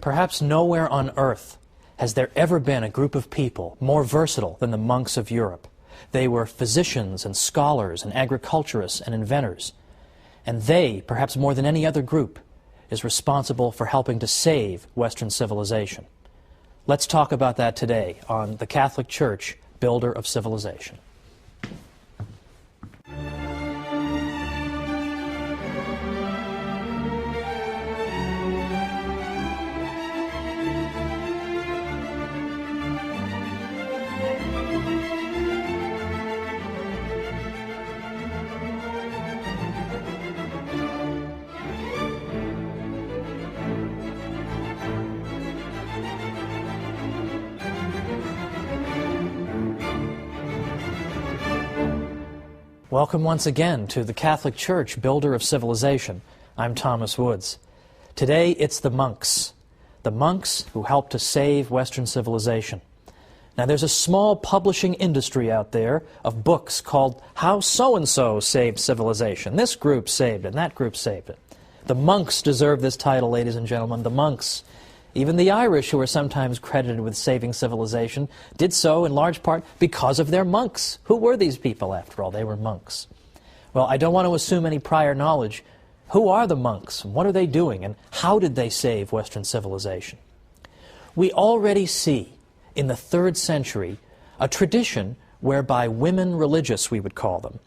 Perhaps nowhere on earth has there ever been a group of people more versatile than the monks of Europe. They were physicians and scholars and agriculturists and inventors. And they, perhaps more than any other group, is responsible for helping to save Western civilization. Let's talk about that today on the Catholic Church, Builder of Civilization. Welcome once again to the Catholic Church, Builder of Civilization. I'm Thomas Woods. Today it's the monks who helped to save Western civilization. Now there's a small publishing industry out there of books called How So-and-so Saved Civilization. This group saved it, and that group saved it. The monks deserve this title, ladies and gentlemen, the monks. Even the Irish, who are sometimes credited with saving civilization, did so in large part because of their monks. Who were these people, after all? They were monks. Well, I don't want to assume any prior knowledge. Who are the monks? What are they doing? And how did they save Western civilization? We already see, in the 3rd century, a tradition whereby women religious, we would call them,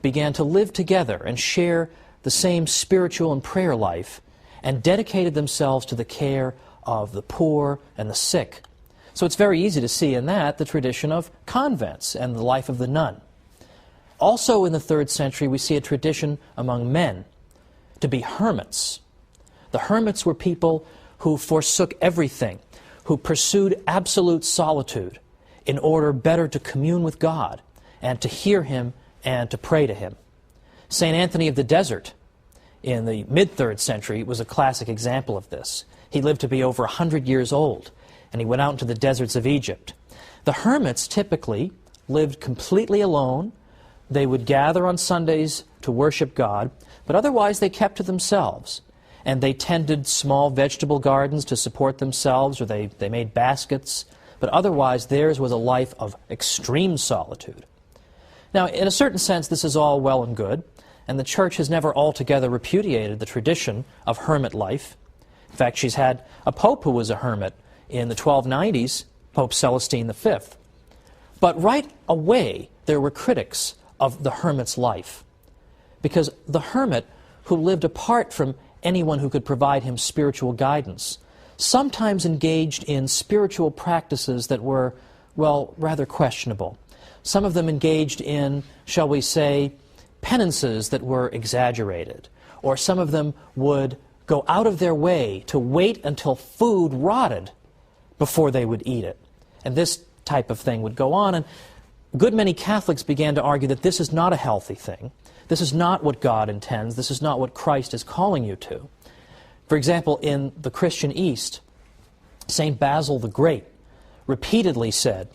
began to live together and share the same spiritual and prayer life, and dedicated themselves to the care of the poor and the sick. So it's very easy to see in that the tradition of convents and the life of the nun. Also in the 3rd century we see a tradition among men to be hermits. The hermits were people who forsook everything, who pursued absolute solitude in order better to commune with God and to hear Him and to pray to Him. St. Anthony of the Desert in the mid-3rd century was a classic example of this. He lived to be over 100 years old, and he went out into the deserts of Egypt. The hermits typically lived completely alone. They would gather on Sundays to worship God, but otherwise they kept to themselves. And they tended small vegetable gardens to support themselves, or they made baskets, but otherwise theirs was a life of extreme solitude. Now, in a certain sense, this is all well and good, and the Church has never altogether repudiated the tradition of hermit life. In fact, she's had a pope who was a hermit in the 1290s, Pope Celestine V. But right away, there were critics of the hermit's life, because the hermit, who lived apart from anyone who could provide him spiritual guidance, sometimes engaged in spiritual practices that were, well, rather questionable. Some of them engaged in, shall we say, penances that were exaggerated, or some of them would go out of their way to wait until food rotted before they would eat it. And this type of thing would go on, and a good many Catholics began to argue that this is not a healthy thing. This is not what God intends. This is not what Christ is calling you to. For example, in the Christian East, St. Basil the Great repeatedly said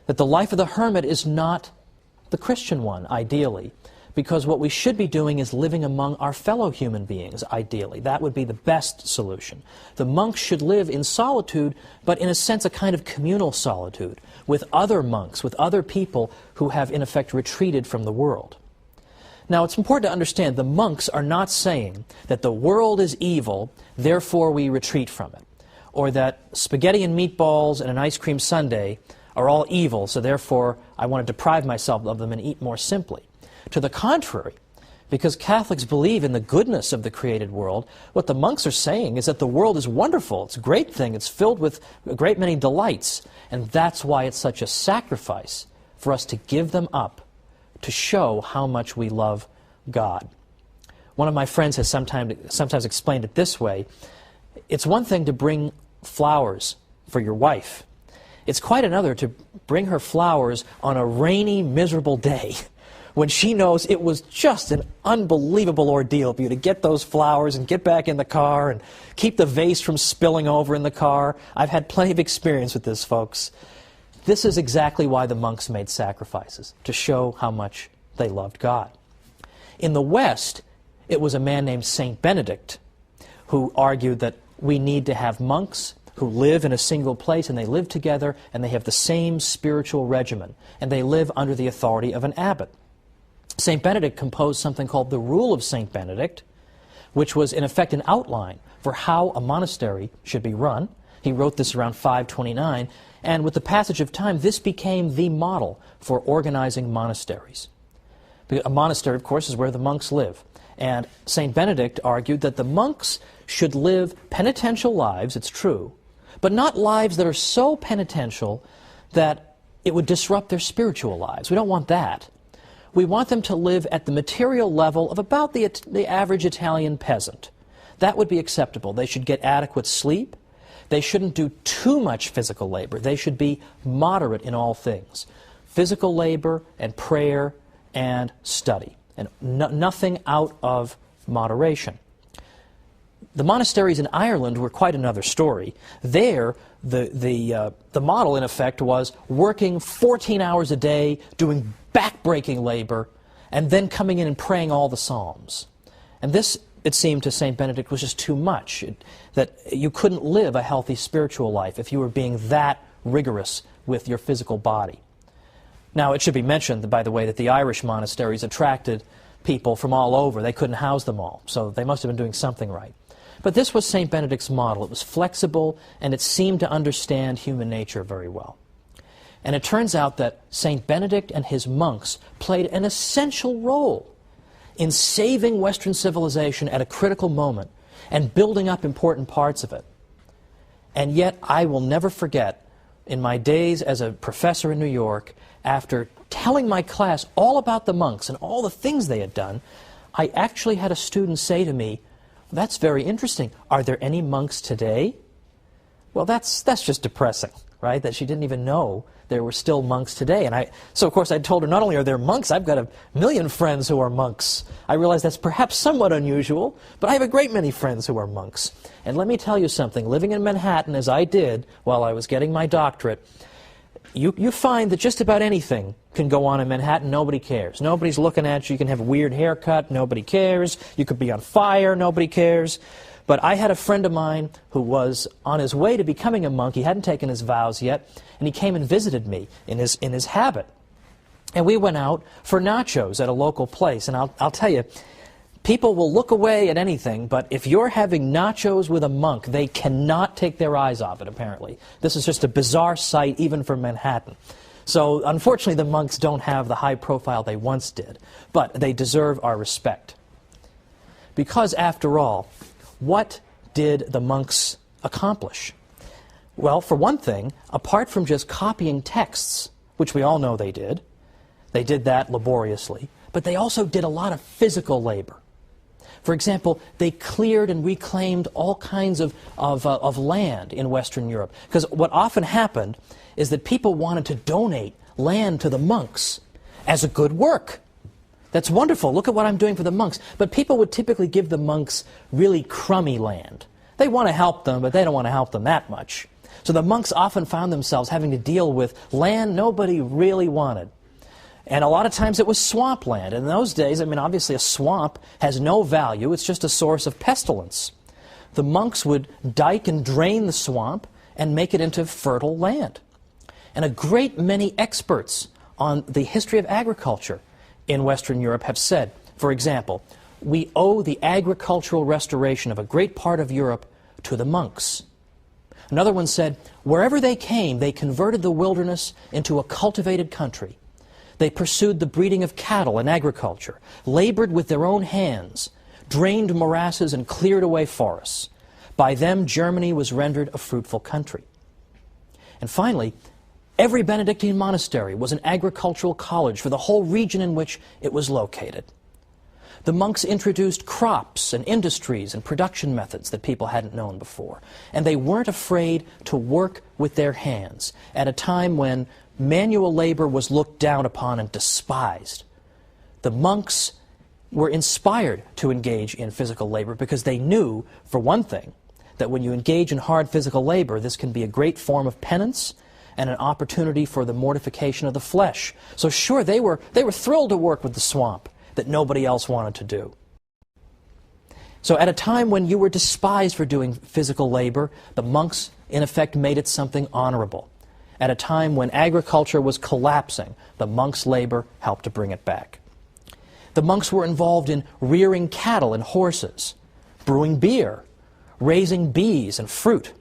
that the life of the hermit is not the Christian one, ideally, because what we should be doing is living among our fellow human beings, ideally. That would be the best solution. The monks should live in solitude, but in a sense a kind of communal solitude, with other monks, with other people who have in effect retreated from the world. Now it's important to understand the monks are not saying that the world is evil, therefore we retreat from it, or that spaghetti and meatballs and an ice cream sundae are all evil, so therefore I want to deprive myself of them and eat more simply. To the contrary, because Catholics believe in the goodness of the created world, what the monks are saying is that the world is wonderful, it's a great thing, it's filled with a great many delights, and that's why it's such a sacrifice for us to give them up to show how much we love God. One of my friends has sometimes explained it this way: it's one thing to bring flowers for your wife. It's quite another to bring her flowers on a rainy, miserable day, when she knows it was just an unbelievable ordeal for you to get those flowers and get back in the car and keep the vase from spilling over in the car. I've had plenty of experience with this, folks. This is exactly why the monks made sacrifices, to show how much they loved God. In the West, it was a man named Saint Benedict who argued that we need to have monks who live in a single place, and they live together, and they have the same spiritual regimen, and they live under the authority of an abbot. St. Benedict composed something called the Rule of St. Benedict, which was in effect an outline for how a monastery should be run. He wrote this around 529, and with the passage of time, this became the model for organizing monasteries. A monastery, of course, is where the monks live. And St. Benedict argued that the monks should live penitential lives, it's true, but not lives that are so penitential that it would disrupt their spiritual lives. We don't want that. We want them to live at the material level of about the average Italian peasant. That would be acceptable. They should get adequate sleep. They shouldn't do too much physical labor. They should be moderate in all things. Physical labor and prayer and study, and nothing out of moderation. The monasteries in Ireland were quite another story. There, the model, in effect, was working 14 hours a day, doing back-breaking labor, and then coming in and praying all the psalms. And this, it seemed to St. Benedict, was just too much, that you couldn't live a healthy spiritual life if you were being that rigorous with your physical body. Now, it should be mentioned, by the way, that the Irish monasteries attracted people from all over. They couldn't house them all, so they must have been doing something right. But this was St. Benedict's model. It was flexible, and it seemed to understand human nature very well. And it turns out that St. Benedict and his monks played an essential role in saving Western civilization at a critical moment and building up important parts of it. And yet, I will never forget, in my days as a professor in New York, after telling my class all about the monks and all the things they had done, I actually had a student say to me, "That's very interesting. Are there any monks today?" Well, that's just depressing, right? That she didn't even know there were still monks today. And so of course I told her, not only are there monks, I've got 1,000,000 friends who are monks. I realize that's perhaps somewhat unusual, but I have a great many friends who are monks. And let me tell you something, living in Manhattan as I did while I was getting my doctorate, you find that just about anything can go on in Manhattan. Nobody cares. Nobody's looking at you. You can have a weird haircut. Nobody cares. You could be on fire. Nobody cares. But I had a friend of mine who was on his way to becoming a monk. He hadn't taken his vows yet, and he came and visited me in his habit. And we went out for nachos at a local place. And I'll tell you, people will look away at anything, but if you're having nachos with a monk, they cannot take their eyes off it, apparently. This is just a bizarre sight, even for Manhattan. So, unfortunately, the monks don't have the high profile they once did, but they deserve our respect. Because, after all, what did the monks accomplish? Well, for one thing, apart from just copying texts, which we all know they did that laboriously, but they also did a lot of physical labor. For example, they cleared and reclaimed all kinds of land in Western Europe. Because what often happened is that people wanted to donate land to the monks as a good work. That's wonderful. Look at what I'm doing for the monks. But people would typically give the monks really crummy land. They want to help them, but they don't want to help them that much. So the monks often found themselves having to deal with land nobody really wanted. And a lot of times it was swampland. In those days, I mean, obviously a swamp has no value. It's just a source of pestilence. The monks would dike and drain the swamp and make it into fertile land. And a great many experts on the history of agriculture in Western Europe have said, for example, we owe the agricultural restoration of a great part of Europe to the monks. Another one said, wherever they came, they converted the wilderness into a cultivated country. They pursued the breeding of cattle and agriculture, labored with their own hands, drained morasses and cleared away forests. By them, Germany was rendered a fruitful country. And finally, every Benedictine monastery was an agricultural college for the whole region in which it was located. The monks introduced crops and industries and production methods that people hadn't known before. And they weren't afraid to work with their hands at a time when manual labor was looked down upon and despised. The monks were inspired to engage in physical labor because they knew, for one thing, that when you engage in hard physical labor, this can be a great form of penance and an opportunity for the mortification of the flesh. So sure, they were thrilled to work with the swamp that nobody else wanted to do. So at a time when you were despised for doing physical labor, the monks in effect made it something honorable. At a time when agriculture was collapsing, the monks' labor helped to bring it back. The monks were involved in rearing cattle and horses, brewing beer, raising bees and fruit.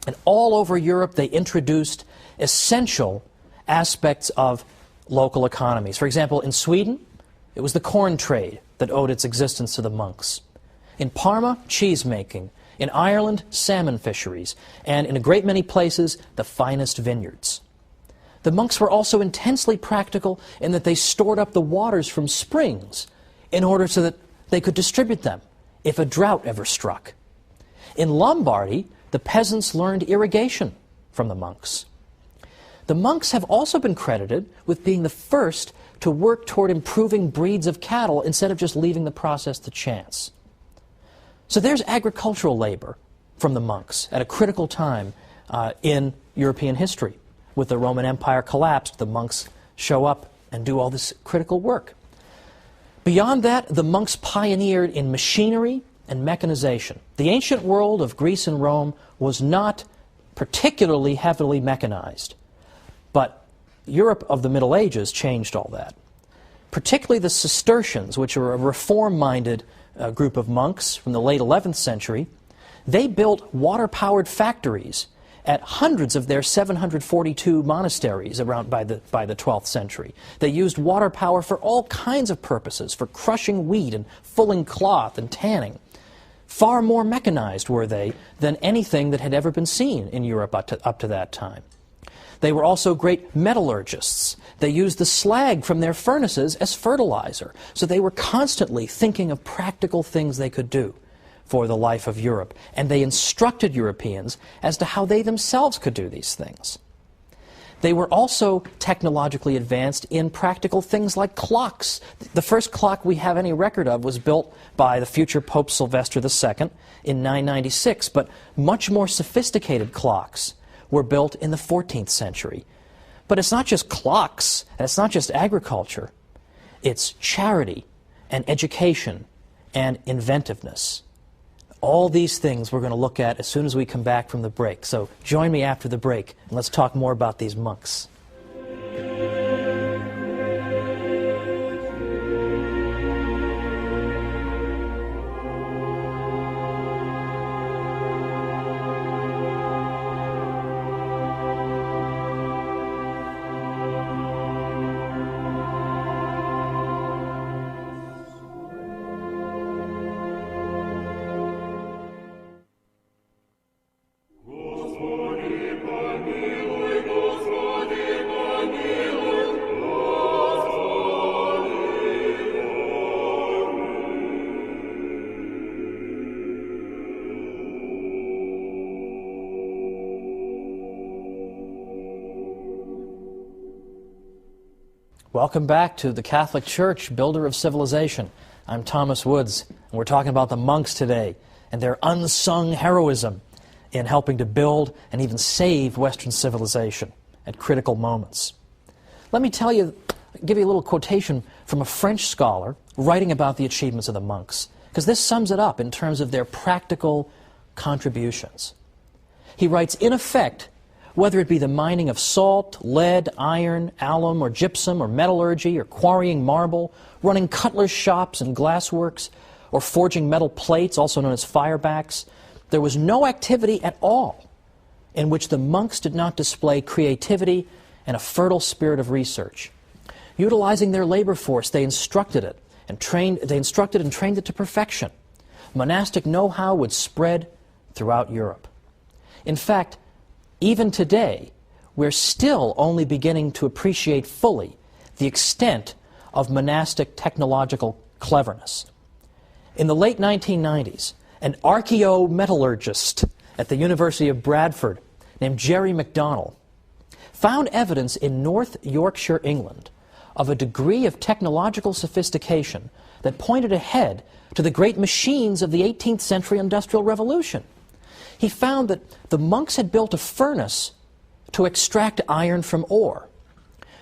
And all over Europe they introduced essential aspects of local economies. For example, in Sweden, it was the corn trade that owed its existence to the monks. In Parma, cheese making. In Ireland, salmon fisheries. And in a great many places, the finest vineyards. The monks were also intensely practical in that they stored up the waters from springs in order so that they could distribute them if a drought ever struck. In Lombardy, the peasants learned irrigation from the monks. The monks have also been credited with being the first to work toward improving breeds of cattle instead of just leaving the process to chance. So there's agricultural labor from the monks at a critical time in European history. With the Roman Empire collapsed, the monks show up and do all this critical work. Beyond that, the monks pioneered in machinery and mechanization. The ancient world of Greece and Rome was not particularly heavily mechanized, but Europe of the Middle Ages changed all that. Particularly the Cistercians, which are a reform-minded group of monks from the late 11th century, they built water-powered factories at hundreds of their 742 monasteries around by the 12th century. They used water power for all kinds of purposes, for crushing wheat and fulling cloth and tanning. Far more mechanized were they than anything that had ever been seen in Europe up to that time. They were also great metallurgists. They used the slag from their furnaces as fertilizer. So they were constantly thinking of practical things they could do for the life of Europe. And they instructed Europeans as to how they themselves could do these things. They were also technologically advanced in practical things like clocks. The first clock we have any record of was built by the future Pope Sylvester II in 996, but much more sophisticated clocks were built in the 14th century. But it's not just clocks, and it's not just agriculture. It's charity and education and inventiveness. All these things we're going to look at as soon as we come back from the break. So join me after the break, and let's talk more about these monks. Welcome back to the Catholic Church, builder of civilization. I'm Thomas Woods, and we're talking about the monks today and their unsung heroism in helping to build and even save Western civilization at critical moments. Let me give you a little quotation from a French scholar writing about the achievements of the monks, because this sums it up in terms of their practical contributions. He writes, in effect, whether it be the mining of salt, lead, iron, alum, or gypsum, or metallurgy, or quarrying marble, running cutler's shops and glassworks, or forging metal plates, also known as firebacks, there was no activity at all in which the monks did not display creativity and a fertile spirit of research. Utilizing their labor force, they instructed and trained it to perfection. Monastic know-how would spread throughout Europe. In fact, even today, we're still only beginning to appreciate fully the extent of monastic technological cleverness. In the late 1990s, an archaeometallurgist at the University of Bradford named Jerry MacDonald found evidence in North Yorkshire, England, of a degree of technological sophistication that pointed ahead to the great machines of the 18th century Industrial Revolution. He found that the monks had built a furnace to extract iron from ore.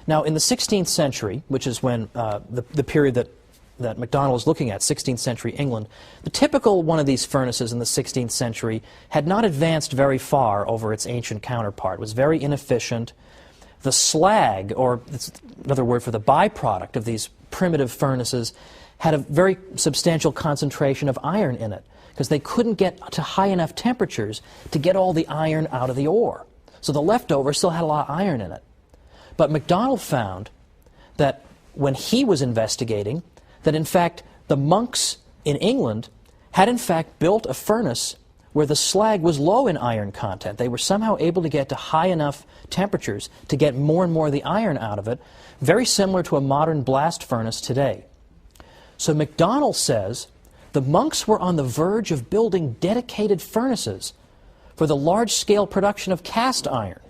Now, in the 16th century, which is when the period that that MacDonald is looking at, 16th century England, the typical one of these furnaces in the 16th century had not advanced very far over its ancient counterpart. It was very inefficient. The slag, or it's another word for the byproduct of these primitive furnaces, had a very substantial concentration of iron in it, because they couldn't get to high enough temperatures to get all the iron out of the ore. So the leftover still had a lot of iron in it. But MacDonald found that when he was investigating, that in fact the monks in England had in fact built a furnace where the slag was low in iron content. They were somehow able to get to high enough temperatures to get more and more of the iron out of it, very similar to a modern blast furnace today. So MacDonald says the monks were on the verge of building dedicated furnaces for the large-scale production of cast iron.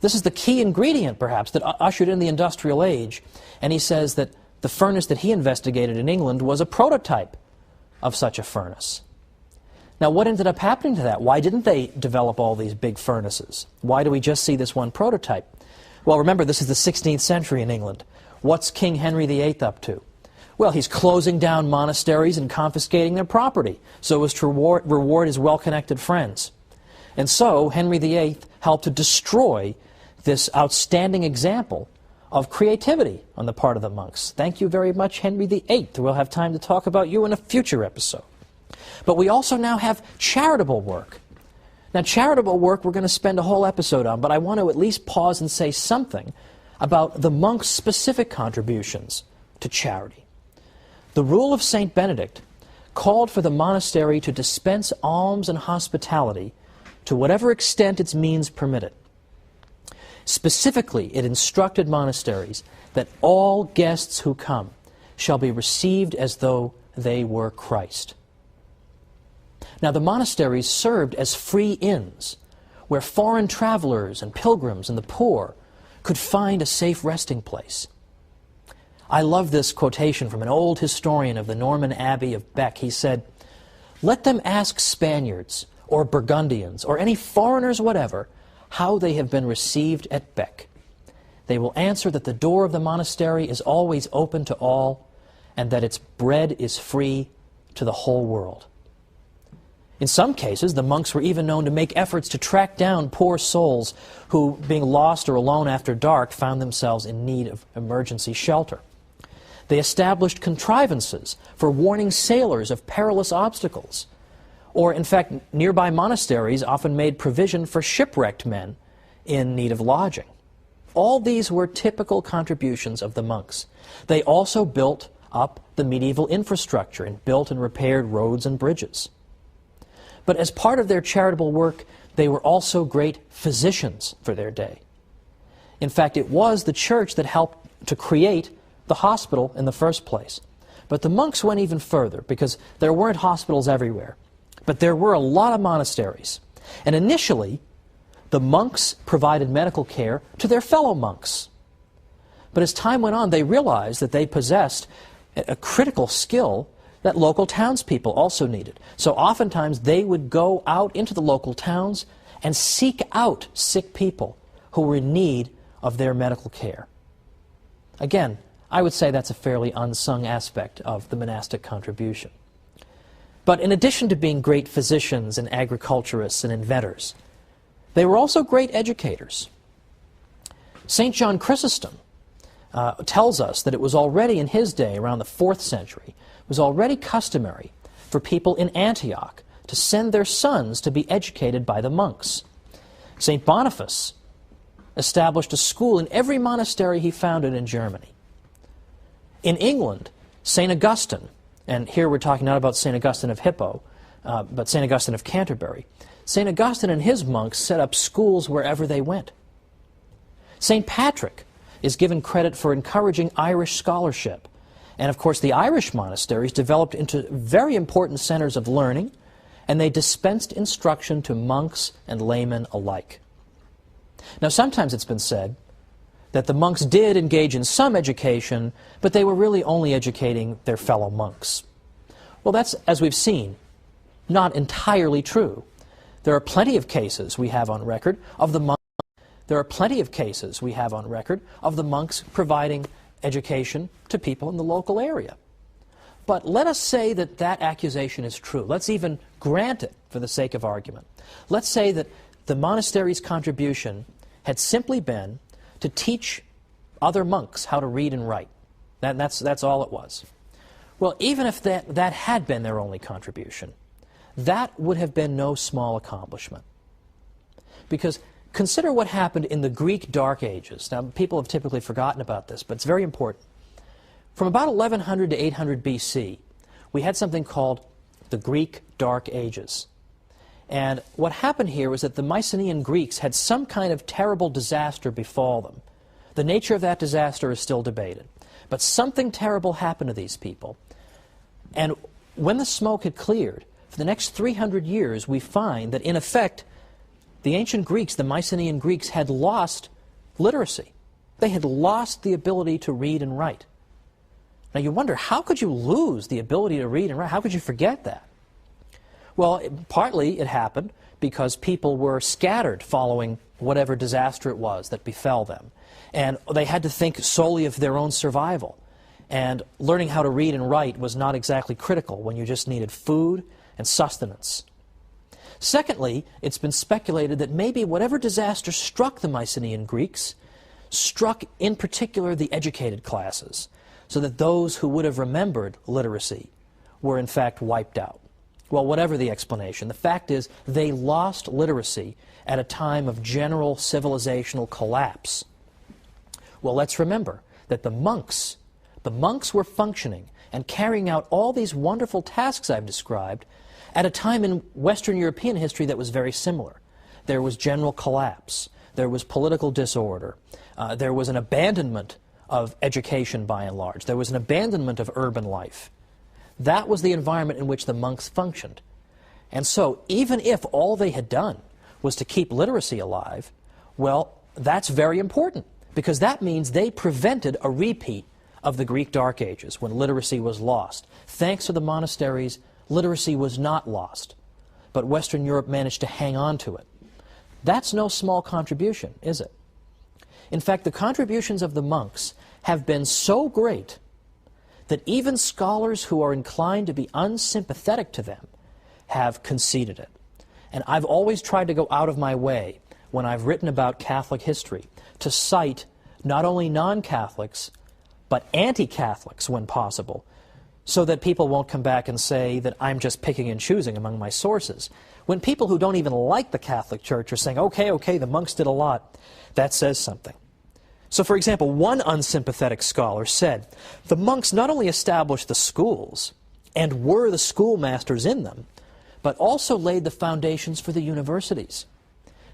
This is the key ingredient, perhaps, that ushered in the industrial age. And he says that the furnace that he investigated in England was a prototype of such a furnace. Now, what ended up happening to that? Why didn't they develop all these big furnaces? Why do we just see this one prototype? Well, remember, this is the 16th century in England. What's King Henry VIII up to? Well, he's closing down monasteries and confiscating their property so as to reward his well-connected friends. And so, Henry VIII helped to destroy this outstanding example of creativity on the part of the monks. Thank you very much, Henry VIII. We'll have time to talk about you in a future episode. But we also now have charitable work. Now, charitable work we're going to spend a whole episode on, but I want to at least pause and say something about the monks' specific contributions to charity. The rule of St. Benedict called for the monastery to dispense alms and hospitality to whatever extent its means permitted. Specifically, it instructed monasteries that all guests who come shall be received as though they were Christ. Now, the monasteries served as free inns where foreign travelers and pilgrims and the poor could find a safe resting place. I love this quotation from an old historian of the Norman Abbey of Bec. He said, "Let them ask Spaniards or Burgundians or any foreigners whatever how they have been received at Bec. They will answer that the door of the monastery is always open to all and that its bread is free to the whole world." In some cases, the monks were even known to make efforts to track down poor souls who, being lost or alone after dark, found themselves in need of emergency shelter. They established contrivances for warning sailors of perilous obstacles. Or, in fact, nearby monasteries often made provision for shipwrecked men in need of lodging. All these were typical contributions of the monks. They also built up the medieval infrastructure and built and repaired roads and bridges. But as part of their charitable work, they were also great physicians for their day. In fact, it was the church that helped to create the hospital in the first place. But the monks went even further, because there weren't hospitals everywhere. But there were a lot of monasteries. And initially, the monks provided medical care to their fellow monks. But as time went on, they realized that they possessed a critical skill that local townspeople also needed. So oftentimes they would go out into the local towns and seek out sick people who were in need of their medical care. Again, I would say that's a fairly unsung aspect of the monastic contribution. But in addition to being great physicians and agriculturists and inventors, they were also great educators. St. John Chrysostom tells us that it was already in his day, around the 4th century, it was already customary for people in Antioch to send their sons to be educated by the monks. St. Boniface established a school in every monastery he founded in Germany. In England, St. Augustine, and here we're talking not about St. Augustine of Hippo, but St. Augustine of Canterbury, St. Augustine and his monks set up schools wherever they went. St. Patrick is given credit for encouraging Irish scholarship. And of course, the Irish monasteries developed into very important centers of learning, and they dispensed instruction to monks and laymen alike. Now, sometimes it's been said that the monks did engage in some education, but they were really only educating their fellow monks. Well, that's, as we've seen, not entirely true. There are plenty of cases we have on record of the monks. There are plenty of cases we have on record of the monks providing education to people in the local area. But let us say that that accusation is true. Let's even grant it for the sake of argument. Let's say that the monastery's contribution had simply been to teach other monks how to read and write. That's all it was. Well, even if that had been their only contribution, that would have been no small accomplishment. Because consider what happened in the Greek Dark Ages. Now, people have typically forgotten about this, but it's very important. From about 1100 to 800 BC, we had something called the Greek Dark Ages. And what happened here was that the Mycenaean Greeks had some kind of terrible disaster befall them. The nature of that disaster is still debated. But something terrible happened to these people. And when the smoke had cleared, for the next 300 years, we find that, in effect, the ancient Greeks, the Mycenaean Greeks, had lost literacy. They had lost the ability to read and write. Now you wonder, how could you lose the ability to read and write? How could you forget that? Well, partly it happened because people were scattered following whatever disaster it was that befell them. And they had to think solely of their own survival. And learning how to read and write was not exactly critical when you just needed food and sustenance. Secondly, it's been speculated that maybe whatever disaster struck the Mycenaean Greeks struck in particular the educated classes, so that those who would have remembered literacy were in fact wiped out. Well, whatever the explanation, the fact is they lost literacy at a time of general civilizational collapse. Well, let's remember that the monks were functioning and carrying out all these wonderful tasks I've described at a time in Western European history that was very similar. There was general collapse. There was political disorder. There was an abandonment of education by and large. There was an abandonment of urban life. That was the environment in which the monks functioned. And so, even if all they had done was to keep literacy alive, well, that's very important, because that means they prevented a repeat of the Greek Dark Ages, when literacy was lost. Thanks to the monasteries, literacy was not lost, but Western Europe managed to hang on to it. That's no small contribution, is it? In fact, the contributions of the monks have been so great that even scholars who are inclined to be unsympathetic to them have conceded it. And I've always tried to go out of my way, when I've written about Catholic history, to cite not only non-Catholics, but anti-Catholics when possible, so that people won't come back and say that I'm just picking and choosing among my sources. When people who don't even like the Catholic Church are saying, okay, the monks did a lot, that says something. So, for example, one unsympathetic scholar said, the monks not only established the schools and were the schoolmasters in them, but also laid the foundations for the universities.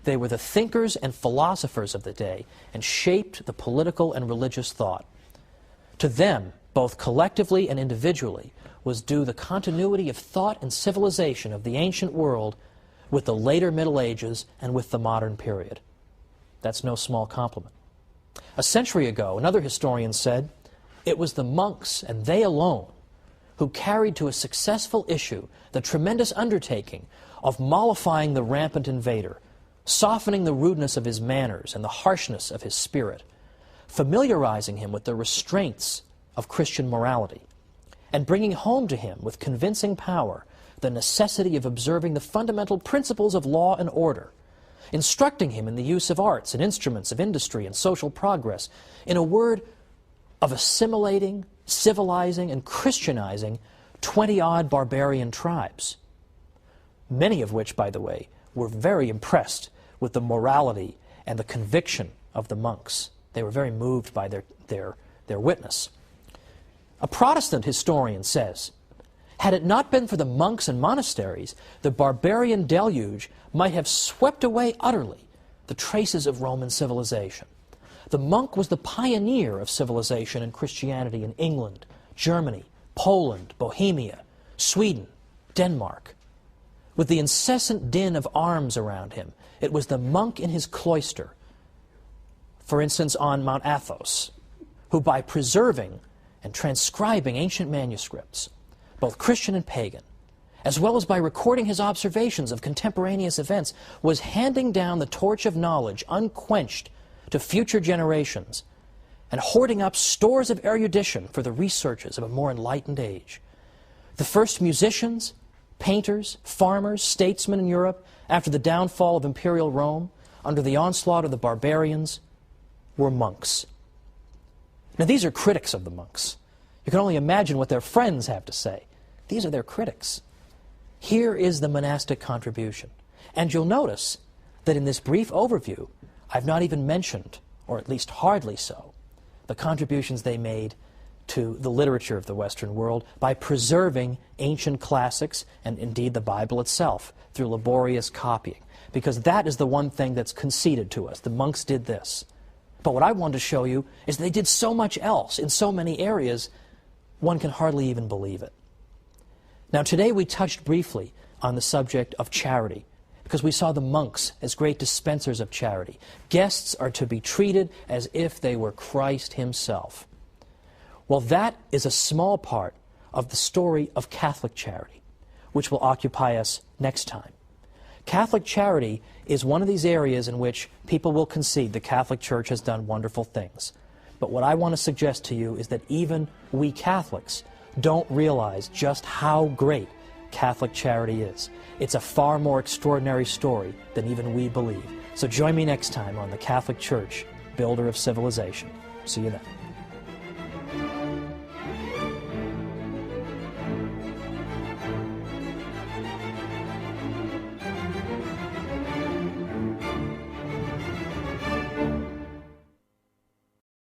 They were the thinkers and philosophers of the day and shaped the political and religious thought. To them, both collectively and individually, was due the continuity of thought and civilization of the ancient world with the later Middle Ages and with the modern period. That's no small compliment. A century ago, another historian said, it was the monks, and they alone, who carried to a successful issue the tremendous undertaking of mollifying the rampant invader, softening the rudeness of his manners and the harshness of his spirit, familiarizing him with the restraints of Christian morality, and bringing home to him with convincing power the necessity of observing the fundamental principles of law and order, instructing him in the use of arts and instruments of industry and social progress, in a word, of assimilating, civilizing, and Christianizing 20-odd barbarian tribes, many of which, by the way, were very impressed with the morality and the conviction of the monks. They were very moved by their witness. A Protestant historian says, had it not been for the monks and monasteries, the barbarian deluge might have swept away utterly the traces of Roman civilization. The monk was the pioneer of civilization and Christianity in England, Germany, Poland, Bohemia, Sweden, Denmark. With the incessant din of arms around him, it was the monk in his cloister, for instance on Mount Athos, who by preserving and transcribing ancient manuscripts, both Christian and pagan, as well as by recording his observations of contemporaneous events, was handing down the torch of knowledge unquenched to future generations and hoarding up stores of erudition for the researches of a more enlightened age. The first musicians, painters, farmers, statesmen in Europe, after the downfall of imperial Rome, under the onslaught of the barbarians, were monks. Now these are critics of the monks. You can only imagine what their friends have to say. These are their critics. Here is the monastic contribution. And you'll notice that in this brief overview, I've not even mentioned, or at least hardly so, the contributions they made to the literature of the Western world by preserving ancient classics and indeed the Bible itself through laborious copying. Because that is the one thing that's conceded to us. The monks did this. But what I wanted to show you is they did so much else in so many areas, one can hardly even believe it. Now today we touched briefly on the subject of charity, because we saw the monks as great dispensers of charity. Guests are to be treated as if they were Christ himself. Well, that is a small part of the story of Catholic charity, which will occupy us next time. Catholic charity is one of these areas in which people will concede the Catholic Church has done wonderful things. But what I want to suggest to you is that even we Catholics don't realize just how great Catholic charity is. It's a far more extraordinary story than even we believe. So join me next time on the Catholic Church, Builder of Civilization. See you then.